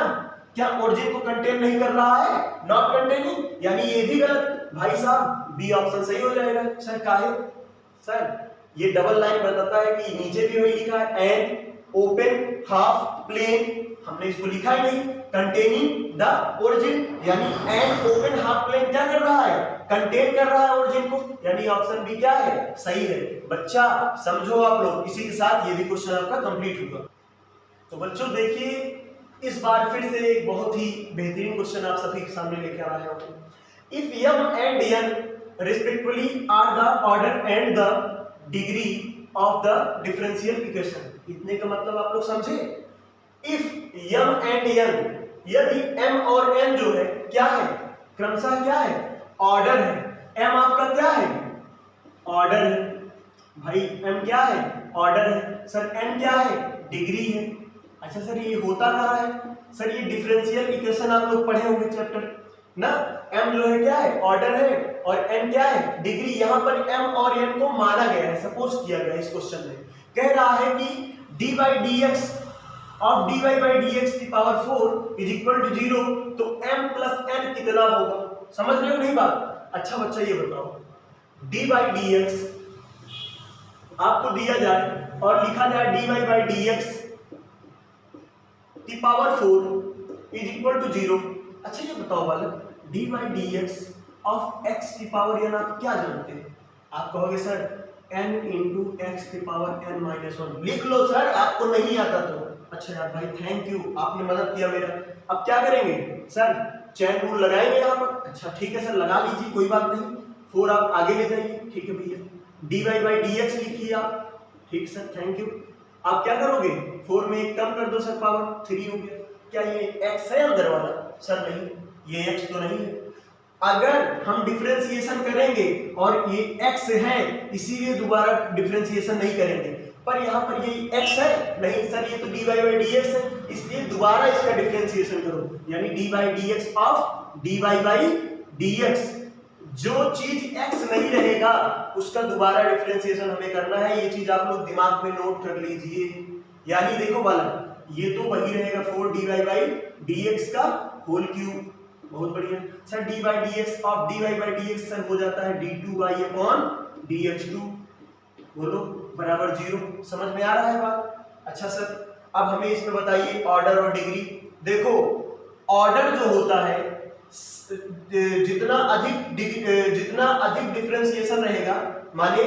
क्या ओरिजिन को कंटेन नहीं कर रहा है? नॉट कंटेनिंग, यानी ये भी गलत। भाई साहब, बी ऑप्शन सही हो जाएगा। सर काहे? सर ये डबल लाइन बताता है कि नीचे भी वही लिखा है, एंड ओपन हाफ प्लेन, हमने इसको लिखा ही नहीं। कंटेनिंग द ओरिजिन, यानी एंड ओपन हाफ प्लेन क्या कर रहा है? कंटेन कर रहा है ओरिजिन को, यानी ऑप्शन बी क्या है? सही है। बच्चा समझो आप लोग, इसी के साथ ये भी क्वेश्चन आपका कंप्लीट होगा। तो बच्चों देखिए, इस बार फिर से एक बहुत ही बेहतरीन क्वेश्चन आप सभी के सामने लेकर आया हूं। If m and n respectively are the order and the degree of the differential equation, इतने का मतलब आप लोग समझे? इफ m and n, यदि m और n जो है क्या है? क्रमशः क्या है? ऑर्डर है। m आपका क्या है? ऑर्डर है। भाई m क्या है? ऑर्डर है। सर n क्या है? डिग्री है। अच्छा सर, ये होता कहाँ है? सर ये डिफरेंशियल इक्वेशन आप लोग पढ़े होंगे चैप्टर ना। m जो है क्या है? ऑर्डर है, और n क्या है? डिग्री। यहाँ पर m और n को माना गया है, सपोज किया गया है। इस क्वेश्चन में कह रहा है कि d/dx of dy/dx की पावर 4 = 0, तो m + n कितना होगा? समझ रहे हो नहीं बात? अच्छा बच्चा ये बताओ, d/dx आपको दिया जाए और लिखा जाए dy/dx की पावर 4 = 0। अच्छा ये बताओ बालक, d/dx of x की पावर n आप क्या जानते हैं? आप कहोगे सर n × x की पावर n-1। लिख लो सर, आपको नहीं आता तो। अच्छा यार भाई, थैंक यू, आपने मदद किया मेरा। अब क्या करेंगे सर? चेन रूल लगाएंगे यहाँ पर। अच्छा ठीक है सर, लगा लीजिए, कोई बात नहीं। 4 आप आगे ले जाइए। ठीक है भैया, dy/dx लिखिए आप। ठीक सर, थैंक यू। आप क्या करोगे? 4 में 1 कम कर दो सर, पावर 3 हो गया। क्या ये x है अंदर वाला? सर नहीं, ये x तो नहीं है। अगर हम डिफरेंशिएशन करेंगे और ये x है, इसीलिए दोबारा डिफरेंशिएशन नहीं करेंगे। पर यहाँ पर ये x है, नहीं सर ये तो dy/dx है, इसलिए दोबारा इसका डिफरेंशिएशन करो, यानी dy/dx ऑफ dy/dx। जो चीज x नहीं रहेगा उसका दोबारा डिफरेंशिएशन हमें करना है। ये चीज आप लोग दिमाग में नोट कर लीजिए। यानी देखो बालक, ये तो वही रहेगा 4 dy/dx का होल क्यूब। बहुत बढ़िया sir, d/dx of dy/dx sir हो जाता है d2y/dx2, बोलो बराबर 0। समझ में आ रहा है बात? अच्छा सर, अब हमें इसमें बताइए ऑर्डर और डिग्री। देखो ऑर्डर जो होता है, जितना अधिक डिफरेंशिएशन रहेगा, माने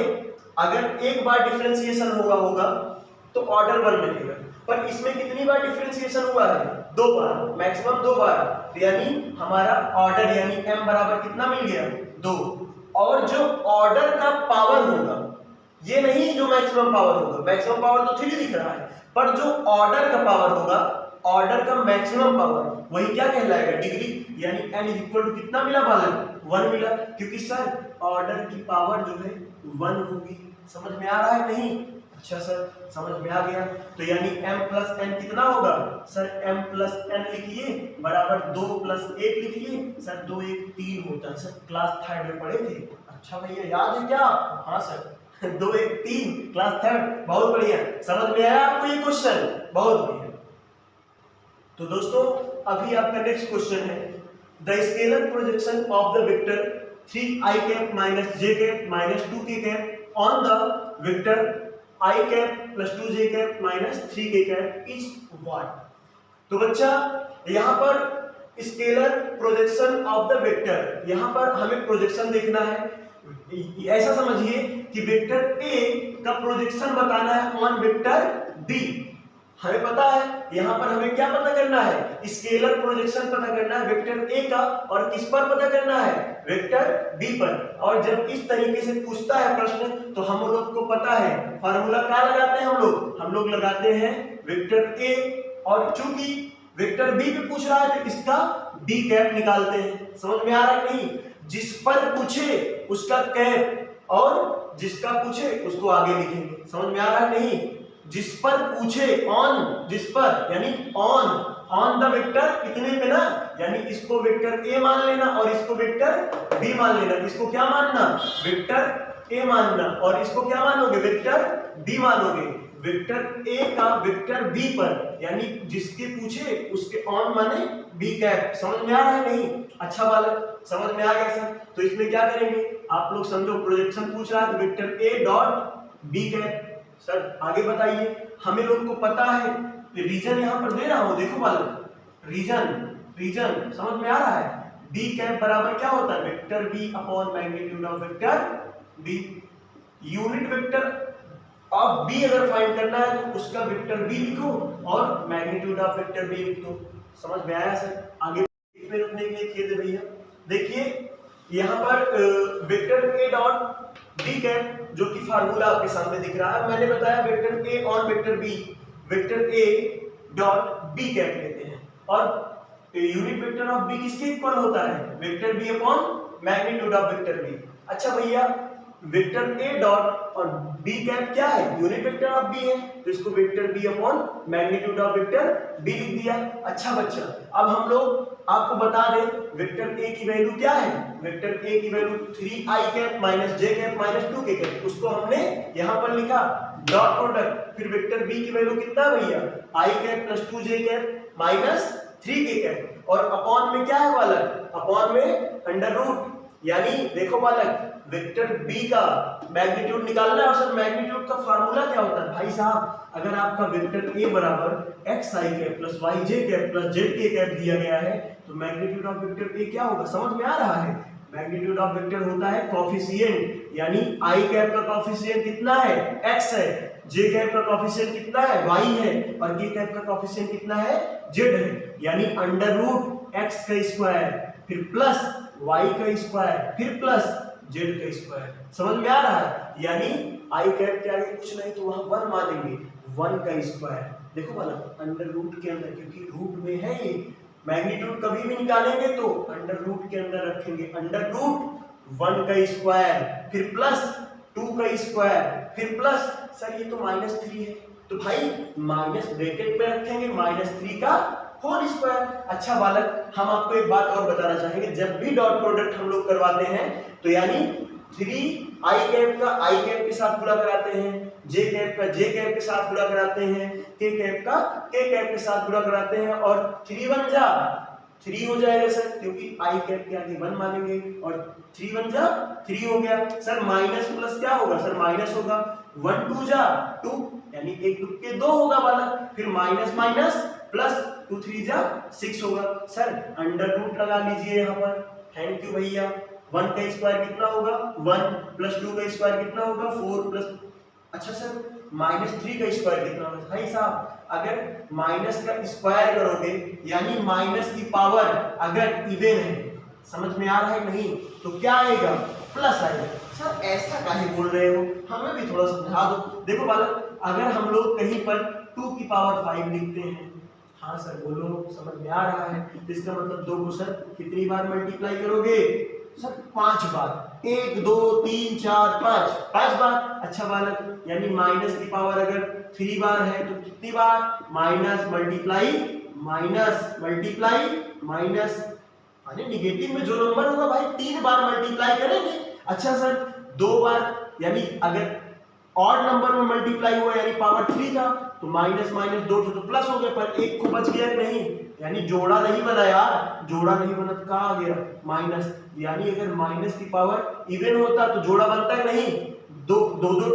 अगर एक बार डिफरेंशिएशन होगा तो ऑर्डर 1 रहेगा। पर इसमें कितनी बार डिफरेंशिएशन हुआ है? 2 बार, मैक्सिमम 2 बार। तो यानी हमारा ऑर्डर यानी m बराबर कितना मिल गया? 2। और जो ऑर्डर का पावर होगा, ये नहीं जो मैक्सिमम पावर होगा, मैक्सिमम पावर तो 3 दिख रहा है, पर जो ऑर्डर का पावर होगा, ऑर्डर का मैक्सिमम पावर, वही क्या कहलाएगा? डिग्री। यानी n इज इक्वल टू कितना मिला बालक? 1 मिला, क्योंकि सर ऑर्डर की पावर जो है 1 होगी। समझ में आ रहा है नहीं? अच्छा सर समझ में आ गया। तो यानी m प्लस n कितना होगा? सर m प्लस n लिखिए बराबर 2 प्लस 1 लिखिए सर, 2 1 3 होता है सर, क्लास 3rd में पढ़े थे। अच्छा भैया याद है क्या? हाँ सर 2 1 3 क्लास 3rd, बहुत बढ़िया। समझ में आया आपको ये क्वेश्चन? बहुत बढ़िया। तो दोस्तों अभी आपका नेक्स्ट क्वेश्चन है, the scalar projection of the vector 3i cap minus j cap minus 2k cap on the vector i cap plus 2j cap minus 3k cap is what? तो बच्चा यहाँ पर scalar projection of the vector, यहाँ पर हमें projection देखना है। ऐसा समझिए कि वेक्टर a का प्रोजेक्शन बताना है ऑन वेक्टर b। हमें पता है यहाँ पर हमें क्या पता करना है? स्केलर प्रोजेक्शन पता करना है वेक्टर a का, और किस पर पता करना है? वेक्टर b पर। और जब इस तरीके से पूछता है प्रश्न तो हम लोग को पता है फार्मूला क्या लगाते हैं हम लोग लगाते हैं वेक्टर a, और चूंकि वेक्टर b पे पूछ रहा है तो इसका b कैप निकालते हैं। समझ में आ रहा है नहीं? जिस पर पूछे उसका कैप, और जिसका पूछे उसको आगे लिखेंगे। समझ में आ रहा है नहीं? जिस पर पूछे, ऑन, जिस पर यानी ऑन द वेक्टर इतने पे ना, यानी इसको वेक्टर a मान लेना और इसको वेक्टर b मान लेना। इसको क्या मानना? वेक्टर a मानना, और इसको क्या मानोगे? वेक्टर b मानोगे। वेक्टर a का वेक्टर b पर, यानी जिसके पूछे उसके ऑन माने b कैप। समझ में आ रहा है नहीं? अच्छा बालक समझ में आ गया सर। तो इसमें क्या करेंगे आप लोग समझो, प्रोजेक्शन पूछ रहा है तो vector a dot b cap. Sir आगे बताइए, हमें लोग को पता है रीजन यहाँ पर दे रहा हूं, देखो बालक, रीजन समझ में आ रहा है? b कैप बराबर क्या होता है? Vector b upon magnitude of vector b। Unit vector of b अगर फाइंड करना है तो उसका वेक्टर b लिखो और मैग्नीट्यूड ऑफ वेक्टर b लिख दो। समझ में आया सर? आगे इसमें रुकने के लिए खेद भैया। देखिए यहाँ पर vector a dot b cap जो कि फार्मूला आपके सामने दिख रहा है, मैंने बताया vector a on vector b, vector a dot b cap लेते हैं, और यूनिट वेक्टर ऑफ b किसके इक्वल होता है? Vector b upon magnitude of vector b। अच्छा भैया वेक्टर a डॉट और b कैप क्या है? यूनिट वेक्टर ऑफ b है, तो इसको vector b upon magnitude of vector b लिख दिया। अच्छा बच्चा अब हम लोग आपको बता दें वेक्टर a की वैल्यू क्या है? वेक्टर a की value 3i cap minus j cap minus 2k cap, उसको हमने यहाँ पर लिखा डॉट प्रोडक्ट। फिर वेक्टर b की वैल्यू कितना भैया? i cap plus 2j cap minus 3k cap, और अपॉन में क्या है बालक? अपॉन में अंडर रूट। यानी देखो बालक वेक्टर b का मैग्नीट्यूड निकालना है, और सर मैग्नीट्यूड का फार्मूला क्या होता है? भाई साहब अगर आपका वेक्टर a बराबर xi cap plus yj cap plus zk cap दिया गया है तो मैग्नीट्यूड ऑफ वेक्टर a क्या होगा? समझ में आ रहा है? मैग्नीट्यूड ऑफ वेक्टर होता है कोफिशिएंट, यानी i कैप का कोफिशिएंट कितना है? x है, j कैप का कोफिशिएंट कितना है? y है, और k कैप का कोफिशिएंट कितना है? z है। यानी अंडर रूट x का स्क्वायर फिर प्लस y का स्क्वायर फिर प्लस z का स्क्वायर। समझ में आ रहा है? यानी i कैप के आगे कुछ नहीं तो वहां 1 मानेंगे, 1 का स्क्वायर। देखो वाला अंडर रूट के अंदर, क्योंकि रूट में है ये, मैग्नीट्यूड कभी भी निकालेंगे तो अंडर रूट के अंदर रखेंगे। अंडर रूट 1 का स्क्वायर फिर प्लस 2 का स्क्वायर फिर प्लस, सर ये तो -3 है तो भाई माइनस ब्रैकेट में रखेंगे -3 का होल स्क्वायर। अच्छा बालक हम आपको एक बात और बताना चाहेंगे, जब भी डॉट प्रोडक्ट हम लोग करवाते हैं तो यानी 3i कैप का i कैप के साथ गुणा कराते हैं, j कैप का j कैप के साथ गुणा कराते हैं, k कैप का k कैप के साथ गुणा कराते हैं, और 3 1 जा 3 हो जाएगा सर, क्योंकि i कैप के आगे 1 मानेंगे, और 3 1 जा 3 हो गया सर। माइनस प्लस क्या होगा सर? माइनस होगा, 1 2 जा 2 यानी 1 2 के 2 होगा वाला, फिर माइनस माइनस प्लस 2 3 जा 6 होगा सर। अंडर रूट लगा लीजिए यहाँ पर। थैंक यू भैया। 1 का स्क्वायर कितना होगा? 1 प्लस 2 का स्क्वायर कितना होगा? 4 प्लस अच्छा सर -3 का स्क्वायर कितना होगा? भाई साहब अगर माइनस का स्क्वायर करोगे यानी माइनस की पावर अगर इवन है, समझ में आ रहा है नहीं, तो क्या आएगा? प्लस आएगा। सर ऐसा काहे बोल रहे हो, हमें भी थोड़ा समझा दो। देखो बालक, अगर हम लोग कहीं पर 2 की पावर 5 लिखते हैं, हाँ सर बोलो, समझ में आ रहा है, इसका मतलब 2 को सर कितनी बार मल्टीप्लाई करोगे? सर 5 बार। 1 2 3 4 5, 5 बार। अच्छा बालक, यानी माइनस की पावर अगर 3 बार है तो कितनी बार? माइनस मल्टीप्लाई माइनस, यानी निगेटिव में जो नंबर होगा भाई 3 बार मल्टीप्लाई करेंगे। अच्छा सर 2 बार, यानी अगर ऑड नंबर में मल्टीप्लाई हुआ यानी पावर 3 था तो माइनस माइनस 2 तो प्लस हो गया, पर एक को बच गया नहीं, यानी जोड़ा नहीं बना यार, जोड़ा नहीं बना तो कहाँ आ गया? माइनस। यानी अगर माइनस की पावर इवन होता तो जोड़ा बनता है नहीं, दो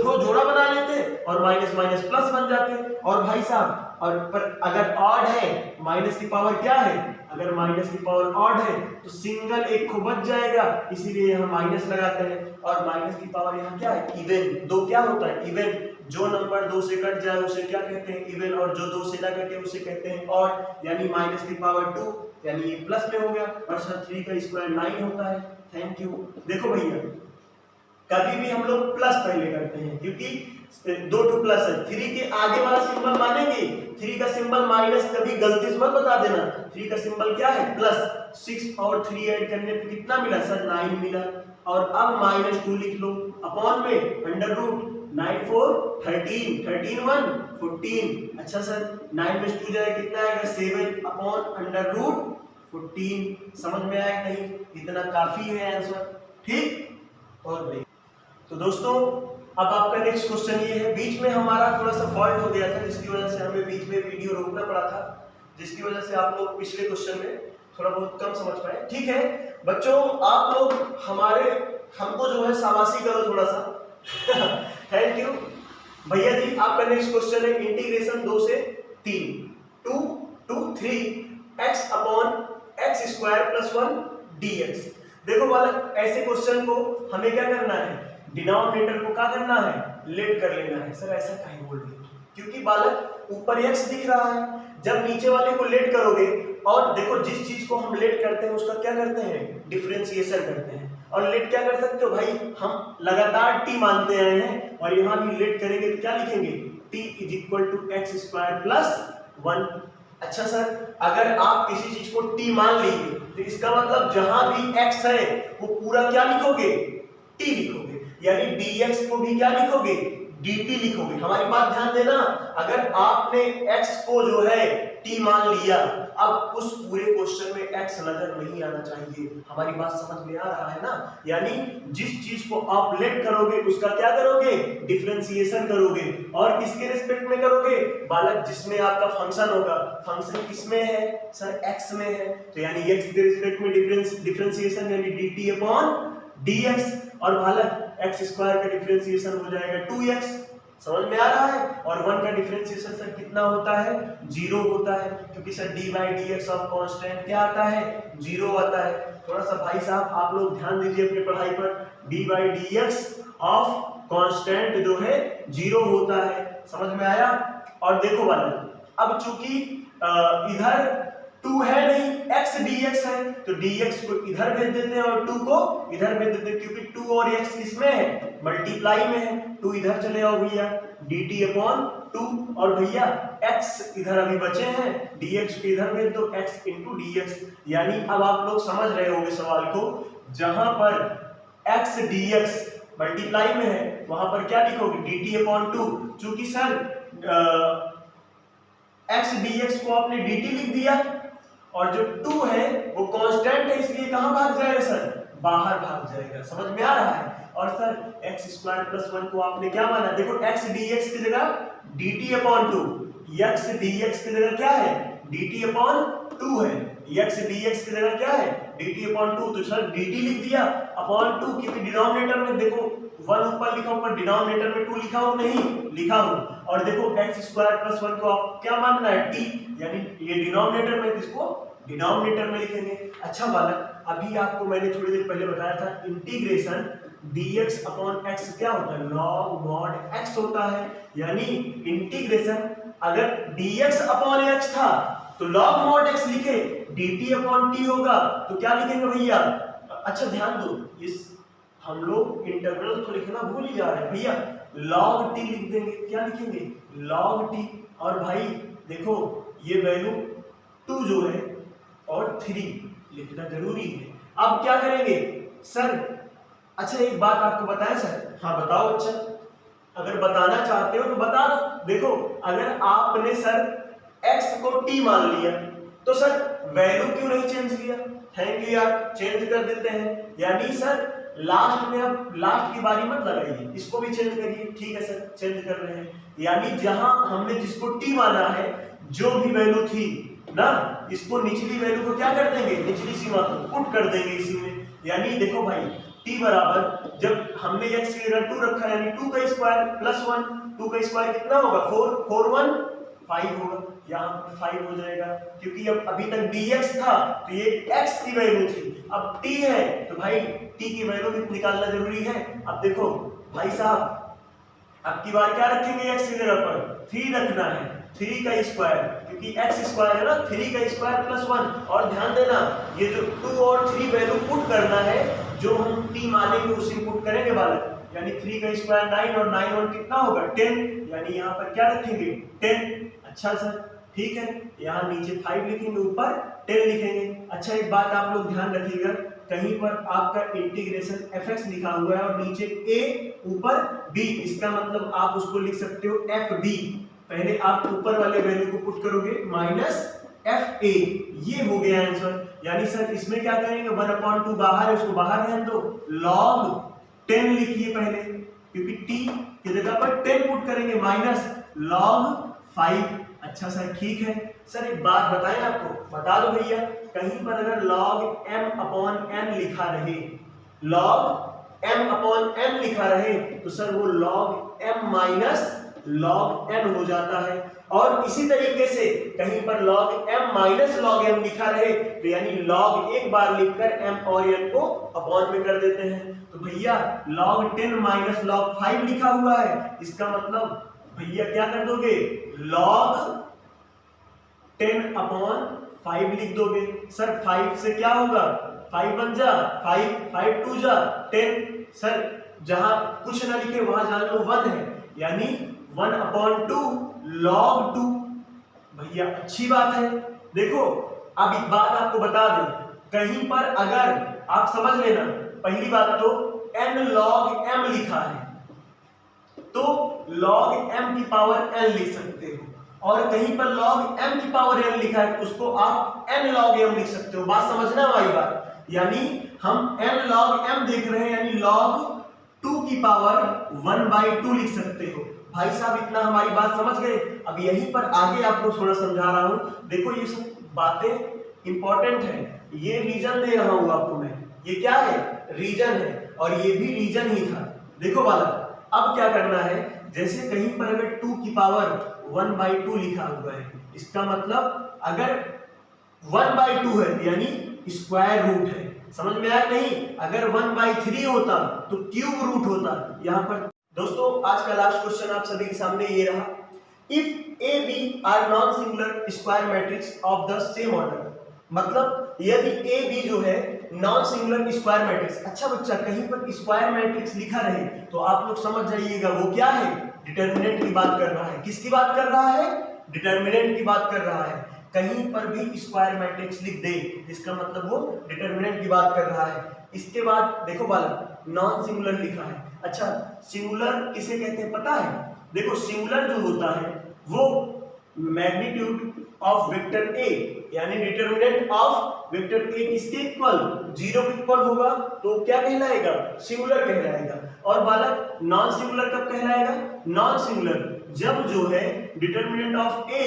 ठो जोड़ा बना लेते और माइनस माइनस प्लस बन जाते। और भाई साहब और पर अगर ऑड है, माइनस की पावर क्या है? अगर माइनस की पावर ऑड है तो सिंगल एक को बच जाएगा, इसीलिए यहाँ माइनस लगाते हैं। और माइनस की पावर यहाँ क्या है? इवन। 2 क्या होता है? इवन। जो नंबर 2 से कट जाए उसे क्या कहते हैं? इवन। और जो 2 से ना कटे उसे कहते हैं ऑड। यानी माइनस की पावर 2, यानी ये प्लस में हो गया। और सर 3 का स्क्वायर 9 होता है। Thank you. देखो भैया, कभी भी हम लोग प्लस पहले करते हैं क्योंकि 2 टू प्लस है, 3 के आगे वाला सिंबल मानेंगे। 3 का सिंबल माइनस कभी गलती से मत बता देना। 3 का सिंबल क्या है? प्लस। 6 और 3 ऐड करने पे कितना मिला सर? 9 मिला। और अब -2 लिख लो अपॉन में अंडर रूट 9 4 13, 13 1 14। अच्छा सर 9 में 2 जाए कितना आएगा? 7 अपॉन अंडर रूट 14। समझ में आया नहीं? इतना काफी है आंसर, ठीक। और नहीं तो दोस्तों अब आपका नेक्स्ट क्वेश्चन ये है, बीच में हमारा थोड़ा सा फॉल्ट हो गया था जिसकी वजह से हमें बीच में वीडियो रोकना पड़ा था, जिसकी वजह से आप लोग पिछले क्वेश्चन में थोड़ा बहुत कम समझ पाए। ठीक है बच्चों, आप लोग हमको जो है शाबाशी करो थोड़ा सा थैंक यू भैया जी। आपका नेक्स्ट क्वेश्चन है इंटीग्रेशन 2 से 3 2 to 3 x upon x square plus 1 dx। देखो बालक, ऐसे क्वेश्चन को हमें क्या करना है? डिनोमिनेटर को क्या करना है? लेट कर लेना है। सर ऐसा काहे बोल रहे हो? क्योंकि बालक ऊपर x दिख रहा है, जब नीचे वाले को लेट करोगे, और देखो जिस चीज को हम लेट करते हैं उसका क्या करते हैं? डिफरेंशिएशन करते हैं। और लेट क्या कर सकते हो भाई? हम लगातार t मानते आए हैं और यहाँ भी लेट करेंगे तो क्या लिखेंगे? t = x square plus 1। अच्छा सर अगर आप किसी चीज को t मान लीजिए तो इसका मतलब जहां भी x है वो पूरा क्या लिखोगे? t लिखोगे। यानी dx को भी क्या लिखोगे? dt लिखोगे। हमारी बात ध्यान देना, अगर आपने x को जो है t मान लिया, अब उस पूरे क्वेश्चन में x नजर नहीं आना चाहिए। हमारी बात समझ में आ रहा है ना? यानी जिस चीज को आप लेट करोगे उसका क्या करोगे? डिफरेंशिएशन करोगे। और किसके रिस्पेक्ट में करोगे? बालक जिसमें आपका फंक्शन होगा। फंक्शन किसमें है? सर x में है, तो यानी x के रिस्पेक्ट में डिफरेंशिएशन यानी dt अपॉन dx। और बालक x स्क्वायर का डिफरेंशिएशन हो जाएगा 2x। समझ में आ रहा है? और 1 का डिफरेंशिएशन सर कितना होता है? 0 होता है, क्योंकि सर d/dx ऑफ कांस्टेंट क्या आता है? 0 आता है। थोड़ा सा भाई साहब आप लोग ध्यान दीजिए अपनी पढ़ाई पर। d/dx ऑफ कांस्टेंट जो है 0 होता है। समझ में आया? और देखो बालक, अब चूंकि इधर 2 है नहीं, x dx है, तो dx को इधर भेज देते हैं और 2 को इधर भेज देते हैं, क्योंकि 2 और x किसमें है? मल्टीप्लाई में है। 2 इधर चले आओ भैया, dt अपॉन 2। और भैया x इधर अभी बचे हैं, dx को इधर भेज दो, x इंटू dx। यानी अब आप लोग समझ रहे होंगे सवाल को, जहां पर x dx मल्टीप्लाई में है वहां पर क्या लिखोगे? dt upon 2। चूंकि सर x dx को आपने dt लिख दिया और जो 2 है वो कांस्टेंट है, इसलिए कहां भाग जाएगा सर? बाहर भाग जाएगा। समझ में आ रहा है? और सर x स्क्वायर प्लस 1 को आपने क्या माना? देखो x dx की जगह dt अपॉन 2, x dx की जगह क्या है? dt अपॉन 2 है। x dx की जगह क्या है? dt अपॉन 2, तो सर dt लिख दिया अपॉन 2, क्योंकि डिनोमिनेटर में देखो 1 ऊपर लिखा ऊपर, डिनोमिनेटर में 2 लिखा हो नहीं लिखा हो। और देखो x स्क्वायर प्लस 1 को आप क्या मानना है? t, यानी ये डिनोमिनेटर में, इसको डिनोमिनेटर में लिखेंगे। अच्छा बालक, अभी आपको मैंने थोड़ी देर पहले बताया था इंटीग्रेशन dx अपॉन x क्या होता है, log mod x होता है। यानी इंटीग्रेशन अगर dx अपॉन x था तो log mod x लिखे, dt अपॉन t होगा तो क्या लिखेंगे भैया। अच्छा ध्यान दो, इस हम लोग इंटीग्रल तो लिखना भूल ही जा रहे हैं भैया, log t लिख देंगे। क्या लिखेंगे, log t। और भाई देखो ये वैल्यू 2 जो है और 3 लिखना जरूरी है। अब क्या करेंगे सर, अच्छा एक बात आपको बताएं सर, हाँ बताओ। अच्छा अगर बताना चाहते हो तो बता दो। देखो अगर आपने सर x को t मान लिया तो सर वैल्यू क्यों नहीं चेंज किया, थैंक यू यार, चेंज कर देते हैं। यानी सर लास्ट में, अब लास्ट की बारी मत लगाइए, इसको भी चेंज करिए। ठीक है सर, चेंज कर रहे हैं। यानी जहां हमने जिसको t माना है, जो भी वैल्यू थी ना, इसको निचली वैल्यू को क्या कर देंगे, निचली सीमा को पुट कर देंगे इसी में। यानी देखो भाई t बराबर, जब हमने x की जगह 2 रखा यानी 2 का स्क्वायर प्लस 1, 2 का स्क्वायर कितना होगा 4, 4 1 5 होगा, यहाँ पर 5 हो जाएगा। क्योंकि अब अभी तक dx था तो ये x की वैल्यू थी, अब t है तो भाई t की वैल्यू भी निकालना जरूरी है। अब देखो भाई साहब, अब की बार क्या रखेंगे x की जगह पर 3 रखना है, 3 का स्क्वायर, क्योंकि x स्क्वायर है ना, 3 का स्क्वायर प्लस 1। और ध्यान देना ये जो 2 और 3 वैल्यू पुट करना है, जो हम t मानेंगे उसी पुट करेंगे बालक। यानी 3 का स्क्वायर 9 और 9 और कितना होगा 10, यानी यहाँ पर क्या रखेंगे 10। अच्छा सर ठीक है, यहाँ नीचे 5 लिखेंगे, ऊपर 10 लिखेंगे। अच्छा एक बात आप लोग ध्यान रखिएगा, कहीं पर आपका इंटीग्रेशन fx लिखा हुआ है और नीचे a ऊपर b, इसका मतलब आप उसको लिख सकते हो fb। पहले आप ऊपर वाले वैल्यू को पुट करोगे माइनस fa, ये हो गया आंसर। यानी सर इसमें क्या करेंगे, 1/2 बाहर है, उसको बाहर रहने दो, log 10 लिखिए पहले, क्योंकि t की जगह पर 10 पुट करेंगे, माइनस log 5। अच्छा सर ठीक है। सर एक बात बताएं आपको, बता दो भैया, कहीं पर अगर log m अपॉन n लिखा रहे, log m अपॉन n लिखा रहे तो सर वो log m minus log n हो जाता है। और इसी तरीके से कहीं पर log m minus log m लिखा रहे तो यानी log एक बार लिखकर m और n को अपॉन में कर देते हैं। तो भैया log 10 माइनस log 5 लिखा हुआ है, इसका मतलब भैया क्या कर दोगे, log 10 अपॉन 5 लिख दोगे। सर 5 से क्या होगा, 5 1 जा 5, 5 2 जा 10। सर जहां कुछ ना लिखे वहां जान लो 1 है, यानी 1/2 log 2। भैया अच्छी बात है। देखो अब एक बात आपको बता दें, कहीं पर अगर आप समझ लेना, पहली बात तो n log m लिखा है तो log m की पावर n लिख सकते हो, और कहीं पर log m की पावर n लिखा है उसको आप n log m लिख सकते हो। बात समझना हमारी बात, यानी हम n log m देख रहे हैं, यानी log 2 की पावर 1/2 लिख सकते हो। भाई साहब इतना हमारी बात समझ गए। अब यहीं पर आगे आपको थोड़ा समझा रहा हूं, देखो ये सब बातें इंपॉर्टेंट है, ये रीजन दे रहा हूं आपको मैं, ये क्या है, रीजन है, और ये भी रीजन ही था। देखो बालक अब क्या करना है, जैसे कहीं पर अगर 2 की पावर 1/2 लिखा हुआ है, इसका मतलब अगर 1/2 है यानी स्क्वायर रूट है, समझ में आया नहीं। अगर 1/3 होता तो क्यूब रूट होता। यहाँ पर दोस्तों आज का लास्ट क्वेश्चन आप सभी के सामने ये रहा, if A B are non singular square matrix of the same order, मतलब यदि ए बी जो है नॉन सिंगुलर स्क्वायर मैट्रिक्स। अच्छा बच्चा कहीं पर स्क्वायर मैट्रिक्स लिखा रहे तो आप लोग समझ जाइएगा वो क्या है, डिटर्मिनेंट की बात कर रहा है। किसकी बात कर रहा है, डिटर्मिनेंट की बात कर रहा है। कहीं पर भी स्क्वायर मैट्रिक्स लिख दे इसका मतलब वो डिटर्मिनेंट की बात कर रहा है। इसके बाद देखो बालक नॉन सिंगुलर लिखा है। अच्छा सिंगुलर किसे कहते हैं पता है, देखो सिंगुलर जो होता है वो मैग्नीट्यूड ऑफ वेक्टर ए, यानी डिटर्मिनेंट ऑफ वेक्टर ए किसके इक्वल, 0 के इक्वल होगा तो क्या कहलाएगा, सिंगुलर कहलाएगा। और बालक नॉन सिंगुलर कब कहलाएगा, नॉन सिंगुलर जब जो है डिटर्मिनेंट ऑफ ए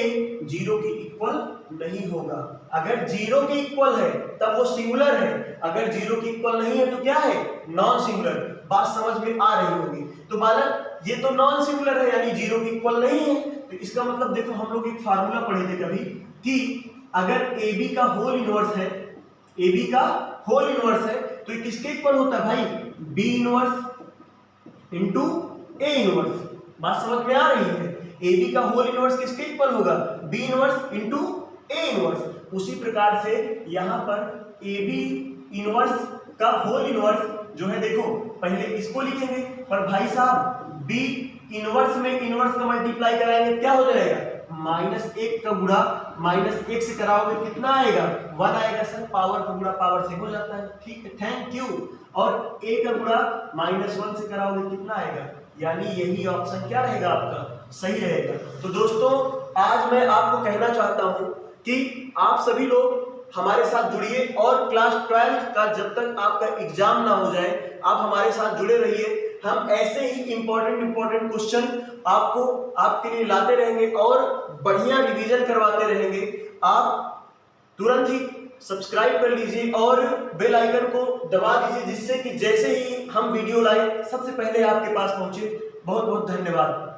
0 के इक्वल नहीं होगा। अगर 0 के इक्वल है तब वो सिंगुलर है, अगर 0 के इक्वल नहीं है तो क्या है, नॉन सिंगुलर। बात समझ में आ रही होगी। तो बालक ये तो नॉन सिंगुलर है यानी 0 के इक्वल नहीं है, तो इसका मतलब देखो हम लोग एक फार्मूला पढ़े थे कभी कि अगर ए बी का होल इनवर्स है, ए बी का होल इनवर्स है तो ये किसके इक्वल होता है भाई, B inverse. Into A inverse. बात समझ में आ रही है? ए बी का होल इनवर्स किसके इक्वल होगा? B inverse into A inverse. उसी प्रकार से यहाँ पर ए बी इनवर्स का होल इनवर्स जो है, देखो पहले इसको लिखेंगे, पर भाई साहब बी इनवर्स में इनवर्स का मल्टीप्लाई कराएंगे क्या हो जाएगा? -1 का गुणा -1 से कराओगे कितना आएगा? 1 आएगा सर। पावर का गुणा पावर से हो जाता है, ठीक है, थैंक यू। और a का गुणा -1 से कराओगे कितना आएगा? यानी यही ऑप्शन क्या रहेगा आपका? सही रहेगा। तो दोस्तों आज मैं आपको कहना चाहता हूं कि आप सभी लोग हमारे साथ जुड़िए और क्लास 12th का जब तक आपका एग्जाम ना हो जाए आप हमारे साथ जुड़े रहिए। हम ऐसे ही इंपॉर्टेंट क्वेश्चन आपको आपके लिए लाते रहेंगे और बढ़िया रिवीजन करवाते रहेंगे। आप तुरंत ही सब्सक्राइब कर लीजिए और बेल आइकन को दबा दीजिए, जिससे कि जैसे ही हम वीडियो लाएं सबसे पहले आपके पास पहुंचे। बहुत बहुत धन्यवाद।